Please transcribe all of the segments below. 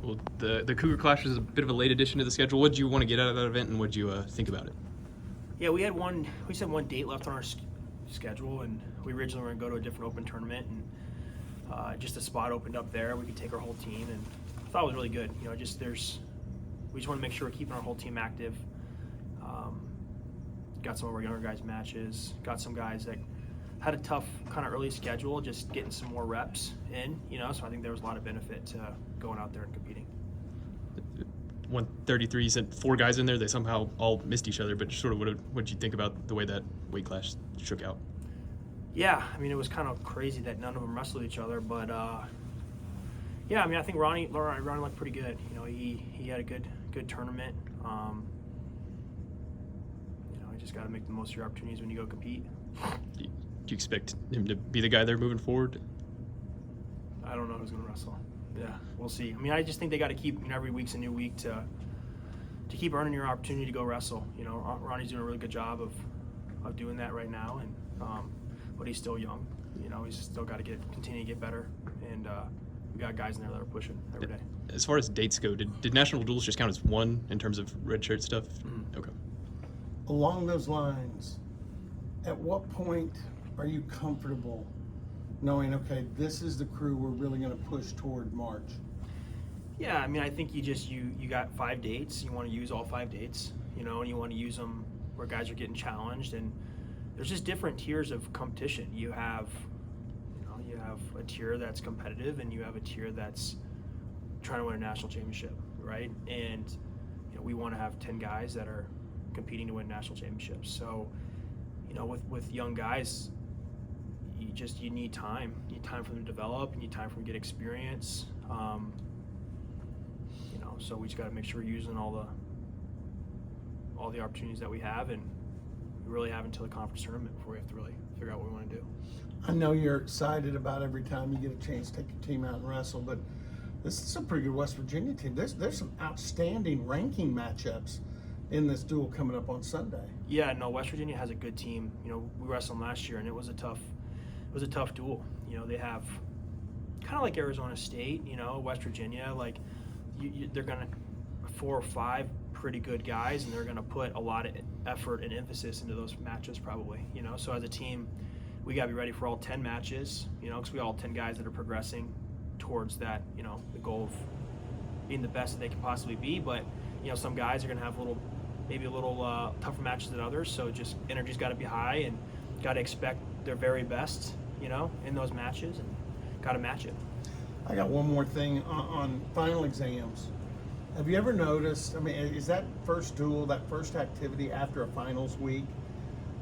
Well, the Cougar Clash is a bit of a late addition to the schedule. What did you want to get out of that event, and what did you think about it? Yeah, we had one date left on our schedule, and we originally were going to go to a different open tournament, and just a spot opened up there. We could take our whole team, and I thought it was really good. We just want to make sure we're keeping our whole team active. Got some of our younger guys matches, got some guys that had a tough kind of early schedule, just getting some more reps in, so I think there was a lot of benefit to going out there and competing. 133, you said 4 guys in there. They somehow all missed each other, but sort of what did you think about the way that weight class shook out? Yeah, I mean, it was kind of crazy that none of them wrestled each other, but yeah, I mean, I think Ronnie looked pretty good. He had a good tournament. You just got to make the most of your opportunities when you go compete. Do you expect him to be the guy there moving forward? I don't know who's going to wrestle. Yeah, we'll see. I mean, I just think they got to keep, every week's a new week to keep earning your opportunity to go wrestle. Ronnie's doing a really good job of doing that right now, and but he's still young. He's still got to continue to get better, and we got guys in there that are pushing every day. As far as dates go, did national duels just count as one in terms of red shirt stuff? Mm-hmm. Okay. Along those lines, at what point are you comfortable knowing, okay, this is the crew we're really going to push toward March? Yeah, I mean, I think you got 5 dates. You want to use all 5 dates, and you want to use them where guys are getting challenged. And there's just different tiers of competition. You have a tier that's competitive, and you have a tier that's trying to win a national championship, right? And we want to have 10 guys that are competing to win national championships. So, with young guys, you need time. You need time for them to develop. You need time for them to get experience. So we just got to make sure we're using all the opportunities that we have, and we really have until the conference tournament before we have to really figure out what we want to do. I know you're excited about every time you get a chance to take your team out and wrestle, but this is a pretty good West Virginia team. There's some outstanding ranking matchups in this duel coming up on Sunday. Yeah, no, West Virginia has a good team. We wrestled them last year, and it was a tough duel. They have kind of like Arizona State. West Virginia, like they're gonna 4 or 5 pretty good guys, and they're gonna put a lot of effort and emphasis into those matches probably. So as a team, we gotta be ready for all 10 matches. Because we all 10 guys that are progressing towards that. The goal of being the best that they can possibly be, but some guys are gonna have maybe a little tougher matches than others, so just energy's got to be high and got to expect their very best, in those matches, and got to match it. I got one more thing on final exams. Have you ever noticed, I mean, is that first duel, that first activity after a finals week?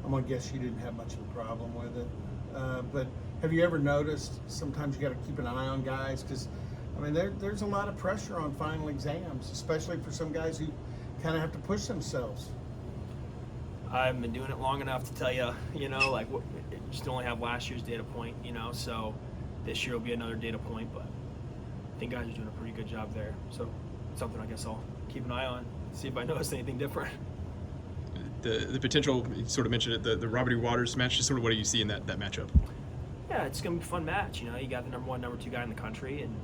I'm going to guess you didn't have much of a problem with it. But have you ever noticed sometimes you got to keep an eye on guys? Because, I mean, there's a lot of pressure on final exams, especially for some guys who kind of have to push themselves. I've been doing it long enough to tell you, just only have last year's data point, so this year will be another data point, but I think guys are doing a pretty good job there. So something I guess I'll keep an eye on, see if I notice anything different. The potential, you sort of mentioned it, the Robert E. Waters match, just sort of what do you see in that matchup? Yeah, it's going to be a fun match. You got the number 1, number 2 guy in the country, and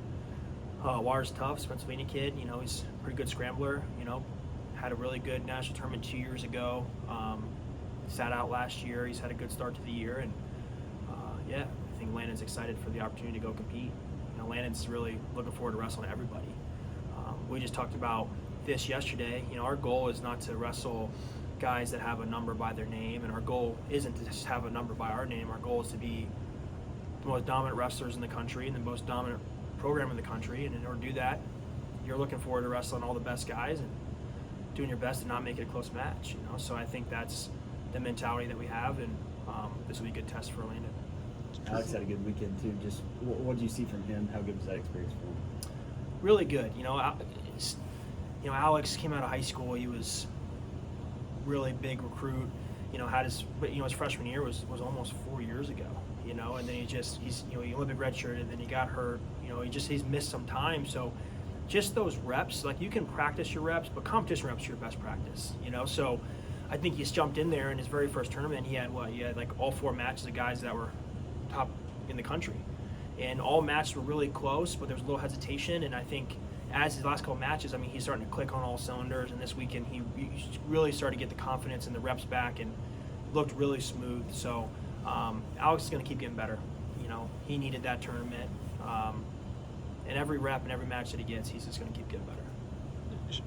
Waters tough, Pennsylvania kid, he's a pretty good scrambler, had a really good national tournament 2 years ago, sat out last year, he's had a good start to the year, and yeah, I think Landon's excited for the opportunity to go compete. Landon's really looking forward to wrestling everybody. We just talked about this yesterday. Our goal is not to wrestle guys that have a number by their name, and our goal isn't to just have a number by our name. Our goal is to be the most dominant wrestlers in the country and the most dominant program in the country, and in order to do that, you're looking forward to wrestling all the best guys and doing your best to not make it a close match. So I think that's the mentality that we have, and this will be a good test for Landon. Alex had a good weekend too. Just what did you see from him? How good was that experience for him? Really good. Alex came out of high school. He was really big recruit. His freshman year was almost 4 years ago. And then he's Olympic redshirt, and then he got hurt. He's missed some time. So just those reps, like you can practice your reps, but competition reps are your best practice. So I think he's jumped in there in his very first tournament. He had like all 4 matches of guys that were top in the country, and all matches were really close, but there was a little hesitation, and I think as his last couple matches, I mean, he's starting to click on all cylinders. And this weekend, he really started to get the confidence and the reps back, and looked really smooth. So Alex is going to keep getting better. You know, he needed that tournament, and every rep and every match that he gets, he's just going to keep getting better.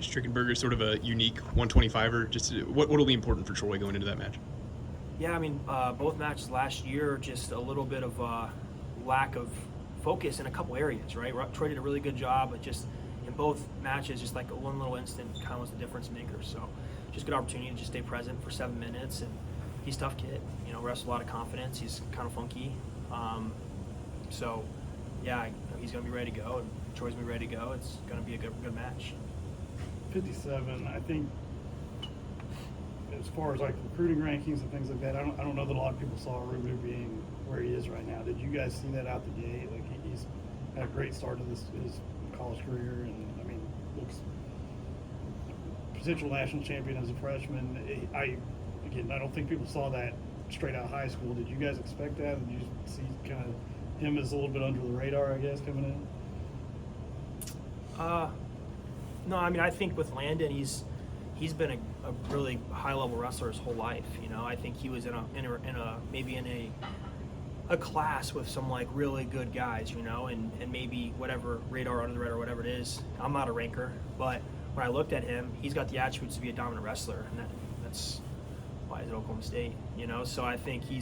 Strickenberger is sort of a unique 125er. Just what will be important for Troy going into that match? Yeah, I mean, both matches last year, just a little bit of lack of focus in a couple areas, right? Troy did a really good job, but just in both matches, just like one little instant kind of was the difference maker. So just good opportunity to just stay present for 7 minutes. And he's a tough kid, you know, wrestles a lot of confidence. He's kind of funky. So, yeah, he's going to be ready to go, and Troy's going to be ready to go. It's going to be a good match. 57, I think, as far as like recruiting rankings and things like that, I don't know that a lot of people saw Ruben being where he is right now. Did you guys see that out the gate? Like, he's had a great start to his college career, and I mean, looks potential national champion as a freshman. I don't think people saw that straight out of high school. Did you guys expect that? Did you see kind of him as a little bit under the radar, I guess, coming in? No, I mean, I think with Landon, he's been a really high level wrestler his whole life. You know, I think he was in a class with some like really good guys, you know, and maybe whatever radar, under the radar, whatever it is. I'm not a ranker, but when I looked at him, he's got the attributes to be a dominant wrestler, and that's why he's at Oklahoma State, you know. So I think he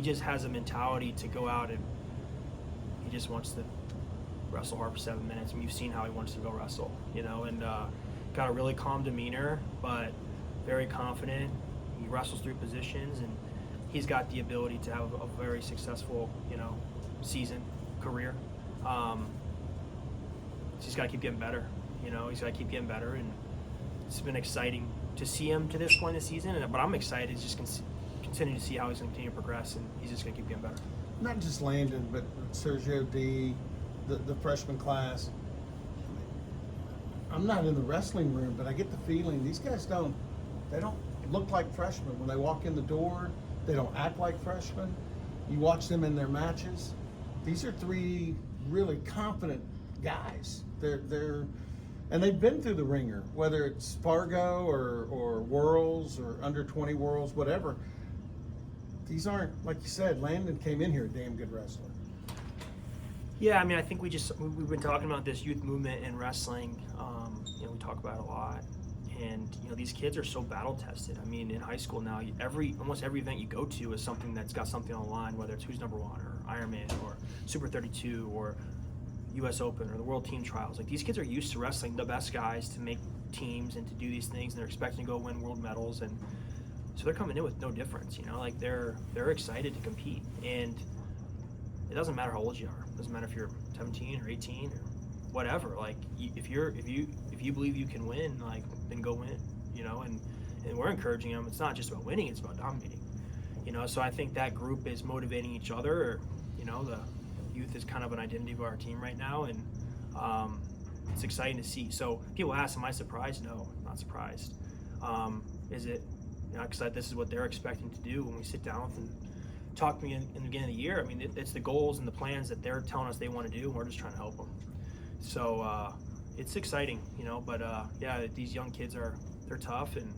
just has a mentality to go out, and he just wants to wrestle hard for 7 minutes. I mean, you've seen how he wants to go wrestle, you know, and got a really calm demeanor, but very confident. He wrestles through positions, and he's got the ability to have a very successful, you know, career. He's got to keep getting better, you know. He's got to keep getting better, and it's been exciting to see him to this point in the season. But I'm excited to just continue to see how he's going to continue to progress, and he's just going to keep getting better. Not just Landon, but Sergio D, the freshman class. I'm not in the wrestling room, but I get the feeling these guys don't look like freshmen when they walk in the door. They don't act like freshmen. You watch them in their matches. These are three really confident guys. And they've been through the ringer, whether it's Fargo or Worlds or under 20 Worlds, whatever. These aren't, like you said, Landon came in here a damn good wrestler. Yeah, I mean, I think we've been talking about this youth movement in wrestling. You know, we talk about it a lot, and you know, these kids are so battle tested. I mean, in high school now, almost every event you go to is something that's got something on the line, whether it's Who's Number One or Ironman or Super 32 or U.S. Open or the World Team Trials. Like, these kids are used to wrestling the best guys to make teams and to do these things, and they're expecting to go win world medals, and so they're coming in with no difference. You know, like they're excited to compete, and it doesn't matter how old you are. It doesn't matter if you're 17 or 18 or whatever. Like, if you believe you can win, like, then go win. You know, and we're encouraging them. It's not just about winning; it's about dominating. You know, so I think that group is motivating each other. Or, you know, the youth is kind of an identity of our team right now, and it's exciting to see. So people ask, "Am I surprised?" No, not surprised. Is it? You know, because this is what they're expecting to do when we sit down with them. Talk to me in the beginning of the year. I mean, it's the goals and the plans that they're telling us they want to do, and we're just trying to help them. So it's exciting, you know. But yeah, these young kids they're tough, and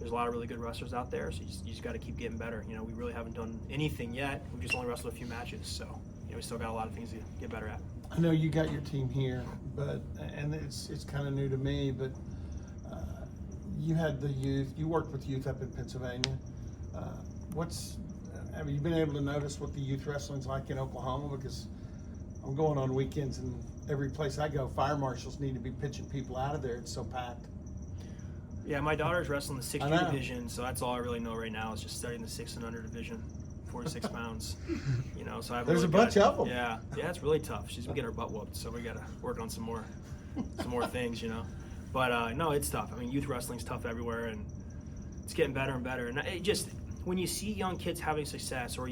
there's a lot of really good wrestlers out there. So you just got to keep getting better. You know, we really haven't done anything yet. We've just only wrestled a few matches, so you know, we still got a lot of things to get better at. I know you got your team here, and it's kind of new to me, but you had the youth. You worked with youth up in Pennsylvania. Have you been able to notice what the youth wrestling's like in Oklahoma? Because I'm going on weekends, and every place I go, fire marshals need to be pitching people out of there. It's so packed. Yeah, my daughter's wrestling the 6U division, so that's all I really know right now is just studying the 6 and under division, 46 pounds. You know, so There's a bunch of them. Yeah, it's really tough. She's been getting her butt whooped, so we got to work on some more things, you know. But no, it's tough. I mean, youth wrestling's tough everywhere, and it's getting better and better. And it just, when you see young kids having success, or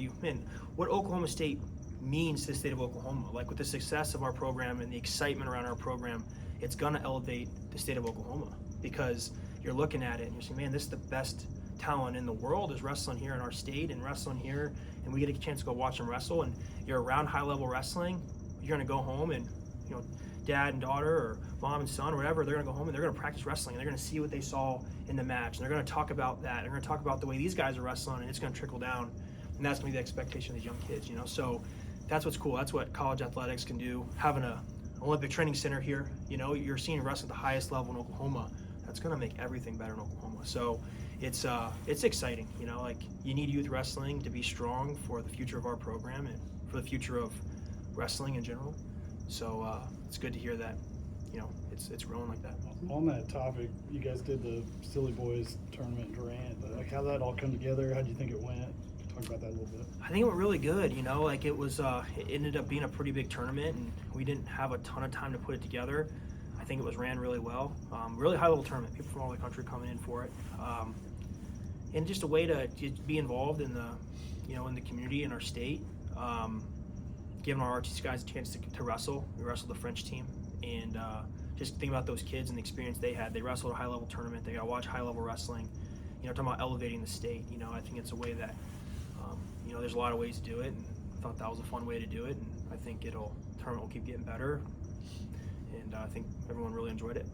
what Oklahoma State means to the state of Oklahoma, like with the success of our program and the excitement around our program, it's going to elevate the state of Oklahoma, because you're looking at it and you're saying, man, this is the best talent in the world is wrestling here in our state and wrestling here, and we get a chance to go watch them wrestle, and you're around high level wrestling. You're going to go home and, you know, dad and daughter or mom and son or whatever, they're going to go home and they're going to practice wrestling, and they're going to see what they saw in the match, and they're going to talk about that. They're going to talk about the way these guys are wrestling, and it's going to trickle down, and that's going to be the expectation of these young kids, you know. So that's what's cool. That's what college athletics can do. Having a Olympic training center here, you know, you're seeing wrestling at the highest level in Oklahoma. That's going to make everything better in Oklahoma. So it's exciting, you know. Like, you need youth wrestling to be strong for the future of our program and for the future of wrestling in general. So it's good to hear that, you know, it's growing like that. On that topic, you guys did the Silly Boys tournament in Durant. Like, how did that all come together? How do you think it went? Talk about that a little bit. I think it went really good, you know. Like, it ended up being a pretty big tournament, and we didn't have a ton of time to put it together. I think it was ran really well. Really high level tournament, people from all over the country coming in for it. And just a way to be involved in the community in our state, giving our RTC guys a chance to wrestle. We wrestled the French team, and just think about those kids and the experience they had. They wrestled a high level tournament. They got to watch high level wrestling. You know, talking about elevating the state. You know, I think it's a way that, you know, there's a lot of ways to do it, and I thought that was a fun way to do it. And I think the tournament will keep getting better, and I think everyone really enjoyed it.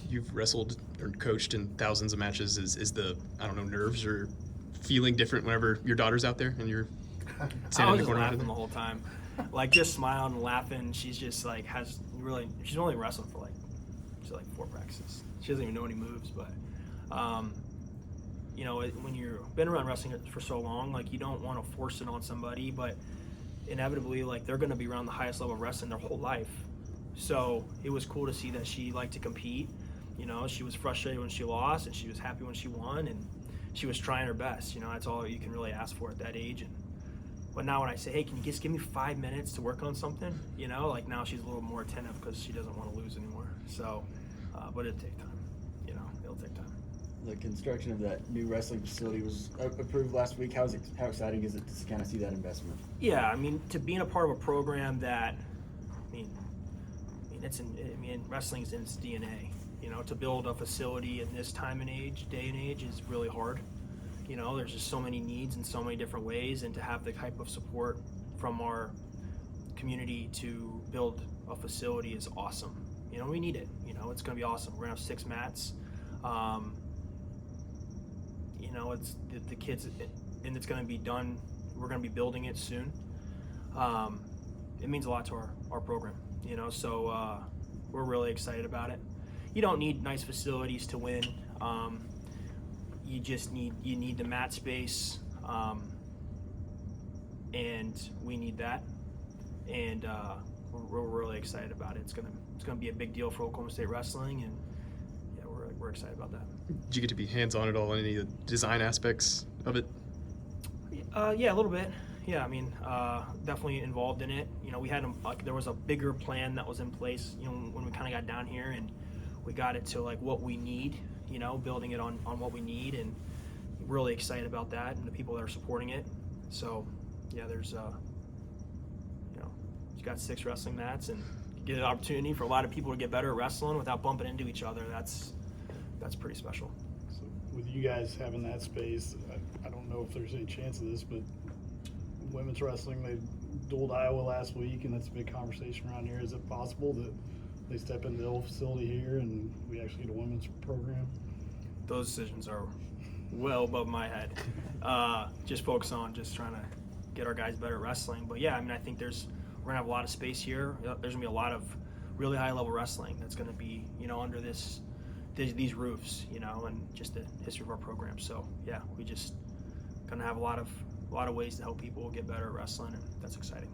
You've wrestled or coached in thousands of matches. Is the, I don't know, nerves or feeling different whenever your daughter's out there and you're I standing was in the just corner? laughing the whole time, like just smiling and laughing. She's just like she's only wrestling for like 4 practices. She doesn't even know any moves, but you know, when you've been around wrestling for so long, like, you don't want to force it on somebody, but inevitably, like, they're going to be around the highest level of wrestling their whole life. So it was cool to see that she liked to compete. You know, she was frustrated when she lost, and she was happy when she won, and she was trying her best. You know, that's all you can really ask for at that age. But now when I say, hey, can you just give me 5 minutes to work on something? You know, like, now she's a little more attentive because she doesn't want to lose anymore. So, but it'll take time. You know, it'll take time. The construction of that new wrestling facility was approved last week. How exciting is it to kind of see that investment? Yeah, I mean, to being a part of a program that, wrestling's in its DNA. You know, to build a facility in this day and age is really hard. You know, there's just so many needs in so many different ways, and to have the type of support from our community to build a facility is awesome. You know, we need it. You know, it's going to be awesome. We're going to have 6 mats. You know, it's the kids, and it's going to be done. We're going to be building it soon. It means a lot to our program, you know, so we're really excited about it. You don't need nice facilities to win. You just need the mat space, and we need that, and we're really excited about it. It's gonna be a big deal for Oklahoma State wrestling, and yeah, we're excited about that. Did you get to be hands-on at all in any of the design aspects of it? Yeah, a little bit. Yeah, I mean, definitely involved in it. You know, we had there was a bigger plan that was in place, you know, when we kind of got down here, and we got it to like what we need, you know, building it on what we need, and really excited about that and the people that are supporting it. So yeah, there's you know, you got 6 wrestling mats, and get an opportunity for a lot of people to get better at wrestling without bumping into each other. That's pretty special. So with you guys having that space, I don't know if there's any chance of this, but women's wrestling, they dueled Iowa last week, and that's a big conversation around here. Is it possible that they step into the old facility here and we actually get a women's program? Those decisions are well above my head. Just focus on just trying to get our guys better at wrestling. But yeah, I mean, I think we're gonna have a lot of space here. There's gonna be a lot of really high level wrestling that's gonna be, you know, under these roofs, you know, and just the history of our program. So yeah, we just gonna have a lot of ways to help people get better at wrestling, and that's exciting.